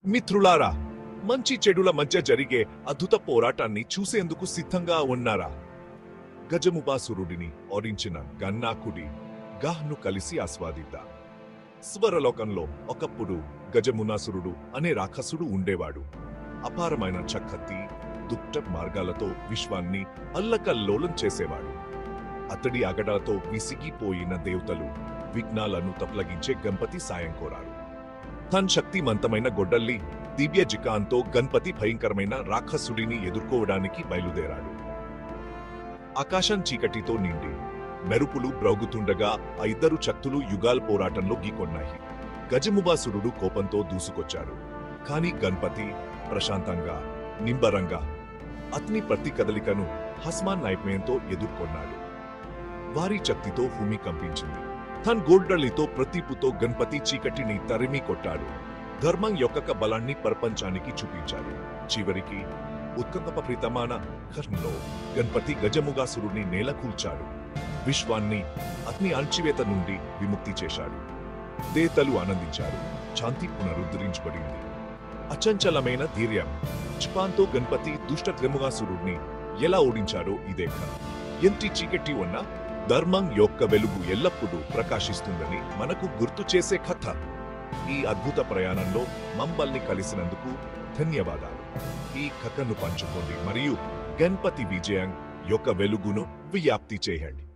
మిత్రులారా, మంచి చెడుల మధ్య జరిగే అద్భుత పోరాటాన్ని చూసేందుకు సిద్ధంగా ఉన్నారా? గజముబాసురుడిని ఓడించిన గన్నాకుడి గాహ్ను కలిసి ఆస్వాదిద్దాం. స్వరలోకంలో ఒకప్పుడు గజమునాసురుడు అనే రాక్షసుడు ఉండేవాడు. అపారమైన చక్కతి, దుష్ట మార్గాలతో విశ్వాన్ని అల్లకల్లోలం చేసేవాడు. అతడి అగడాలతో విసిగిపోయిన దేవతలు విఘ్నాలను తొలగించే గణపతి సాయం కోరారు. తన శక్తిమంతమైన గొడ్డల్లి దివ్య జికాంతో గణపతి భయంకరమైన రాక్షసుడిని ఎదుర్కోవడానికి బయలుదేరాడు. ఆకాశం చీకటితో నిండి మెరుపులు బ్రౌగుతుండగా ఆ ఇద్దరు శక్తులు యుగాల పోరాటంలో గీకొన్నాయి. గజముబాసురుడు కోపంతో దూసుకొచ్చాడు. కాని గణపతి ప్రశాంతంగా, నింబరంగా అతని ప్రతి కదలికను హస్మాన్ నైపుణ్యంతో ఎదుర్కొన్నాడు. వారి శక్తితో భూమి కంపించింది. తన గొడ్డలితో ప్రతిపుతో గణపతి చీకటిని తరిమి కొట్టాడు. ధర్మం యొక్క బలాన్ని ప్రపంచానికి చూపించాడు. చివరికి ఉత్కంఠభరితమైన ఘర్షణలో గణపతి గజముగాసురుడిని నేలకూల్చాడు. విశ్వాన్ని అతని అణచివేత నుండి విముక్తి చేశాడు. దేవతలు ఆనందించారు. శాంతి పునరుద్ధరించబడింది. అచంచలమైన ధైర్యం క్షిపాంతో గణపతి దుష్ట గజముగాసురుడిని ఎలా ఓడించాడో ఇదే కథ. ఎంత చీకటి ఉన్నా ధర్మం యొక్క వెలుగు ఎల్లప్పుడూ ప్రకాశిస్తుందని మనకు గుర్తు చేసే కథ. ఈ అద్భుత ప్రయాణంలో మమ్మల్ని కలిసినందుకు ధన్యవాదాలు. ఈ కథను పంచుకోండి మరియు గణపతి విజయం యొక్క వెలుగును వ్యాప్తి చేయండి.